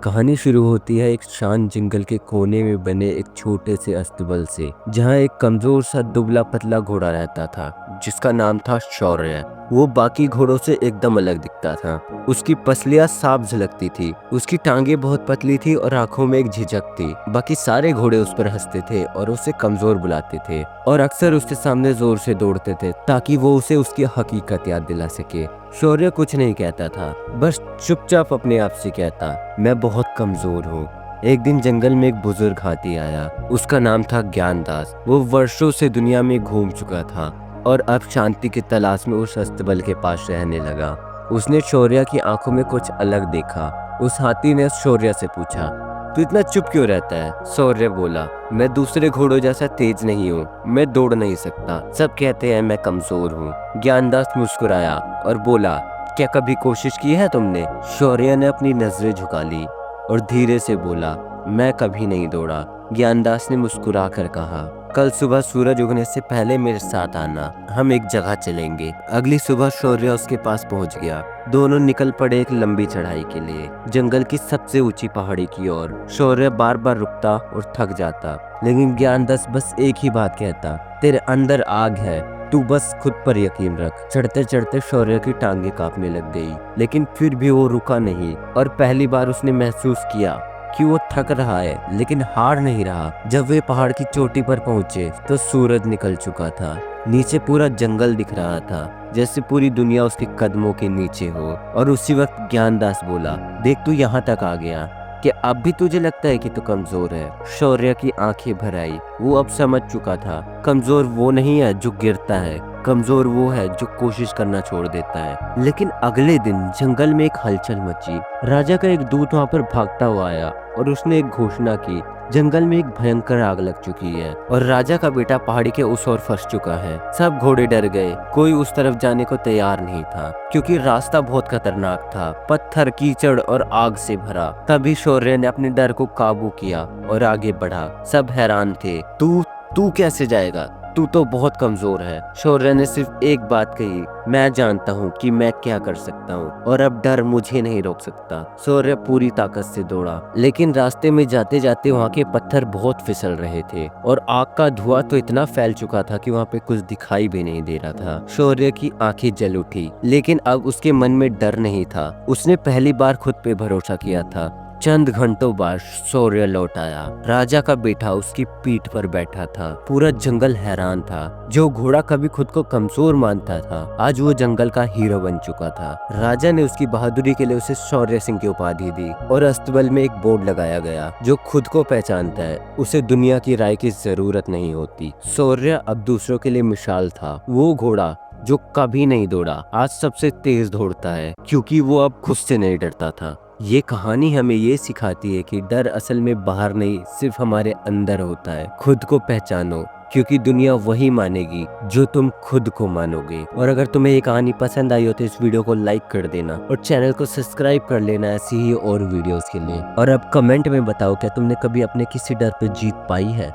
कहानी शुरू होती है एक शांत जंगल के कोने में बने एक छोटे से अस्तबल से, जहाँ एक कमजोर सा दुबला पतला घोड़ा रहता था जिसका नाम था शौर्य। वो बाकी घोड़ों से एकदम अलग दिखता था। उसकी पसलियां साफ झलकती थी, उसकी टांगे बहुत पतली थी और आंखों में एक झिझक थी। बाकी सारे घोड़े उस पर हंसते थे और उसे कमजोर बुलाते थे और अक्सर उसके सामने जोर से दौड़ते थे ताकि वो उसे उसकी हकीकत याद दिला सके। शौर्य कुछ नहीं कहता था, बस चुपचाप अपने आप से कहता, मैं बहुत कमजोर हूँ। एक दिन जंगल में एक बुजुर्ग हाथी आया। उसका नाम था ज्ञानदास। वो वर्षों से दुनिया में घूम चुका था और अब शांति की तलाश में उस अस्तबल के पास रहने लगा। उसने शौर्य की आंखों में कुछ अलग देखा। उस हाथी ने शौर्य से पूछा, तू इतना चुप क्यों रहता है? शौर्य बोला, मैं दूसरे घोड़ों जैसा तेज नहीं हूँ, मैं दौड़ नहीं सकता, सब कहते हैं मैं कमजोर हूँ। ज्ञानदास मुस्कुराया और बोला, क्या कभी कोशिश की है तुमने? शौर्य ने अपनी नजरें झुका ली और धीरे से बोला, मैं कभी नहीं दौड़ा। ज्ञानदास ने मुस्कुरा कर कहा, कल सुबह सूरज उगने से पहले मेरे साथ आना, हम एक जगह चलेंगे। अगली सुबह शौर्य उसके पास पहुंच गया। दोनों निकल पड़े एक लंबी चढ़ाई के लिए, जंगल की सबसे ऊंची पहाड़ी की ओर। शौर्य बार बार रुकता और थक जाता, लेकिन ज्ञानदास बस एक ही बात कहता, तेरे अंदर आग है, तू बस खुद पर यकीन रख। चढ़ते चढ़ते शौर्य की टांगे कांपने लग गई, लेकिन फिर भी वो रुका नहीं। और पहली बार उसने महसूस किया कि वो थक रहा है लेकिन हार नहीं रहा। जब वे पहाड़ की चोटी पर पहुंचे तो सूरज निकल चुका था। नीचे पूरा जंगल दिख रहा था, जैसे पूरी दुनिया उसके कदमों के नीचे हो। और उसी वक्त ज्ञानदास बोला, देख तू यहाँ तक आ गया, कि अब भी तुझे लगता है कि तू कमजोर है? शौर्य की आंखें भर आई। वो अब समझ चुका था, कमजोर वो नहीं है जो गिरता है, कमजोर वो है जो कोशिश करना छोड़ देता है। लेकिन अगले दिन जंगल में एक हलचल मची। राजा का एक दूत वहां पर भागता हुआ आया और उसने एक घोषणा की, जंगल में एक भयंकर आग लग चुकी है और राजा का बेटा पहाड़ी के उस ओर फंस चुका है। सब घोड़े डर गए, कोई उस तरफ जाने को तैयार नहीं था क्योंकि रास्ता बहुत खतरनाक था, पत्थर, कीचड़ और आग से भरा। तभी शौर्य ने अपने डर को काबू किया और आगे बढ़ा। सब हैरान थे, तू तू कैसे जाएगा? तू तो बहुत कमजोर है। शौर्य ने सिर्फ एक बात कही, मैं जानता हूँ कि मैं क्या कर सकता हूँ और अब डर मुझे नहीं रोक सकता। शौर्य पूरी ताकत से दौड़ा, लेकिन रास्ते में जाते जाते वहाँ के पत्थर बहुत फिसल रहे थे और आग का धुआं तो इतना फैल चुका था कि वहाँ पे कुछ दिखाई भी नहीं दे रहा था। शौर्य की आंखें जल उठी, लेकिन अब उसके मन में डर नहीं था। उसने पहली बार खुद पे भरोसा किया था। चंद घंटों बाद शौर्य लौट आया। राजा का बेटा उसकी पीठ पर बैठा था। पूरा जंगल हैरान था। जो घोड़ा कभी खुद को कमजोर मानता था, आज वो जंगल का हीरो बन चुका था। राजा ने उसकी बहादुरी के लिए उसे शौर्य सिंह की उपाधि दी और अस्तबल में एक बोर्ड लगाया गया, जो खुद को पहचानता है उसे दुनिया की राय की जरूरत नहीं होती। शौर्य अब दूसरों के लिए मिसाल था। वो घोड़ा जो कभी नहीं दौड़ा, आज सबसे तेज दौड़ता है क्योंकि वो अब खुद से नहीं डरता था। ये कहानी हमें ये सिखाती है कि डर असल में बाहर नहीं, सिर्फ हमारे अंदर होता है। खुद को पहचानो, क्योंकि दुनिया वही मानेगी जो तुम खुद को मानोगे। और अगर तुम्हें ये कहानी पसंद आई हो तो इस वीडियो को लाइक कर देना और चैनल को सब्सक्राइब कर लेना ऐसी ही और वीडियोस के लिए। और अब कमेंट में बताओ, क्या तुमने कभी अपने किसी डर पे जीत पाई है?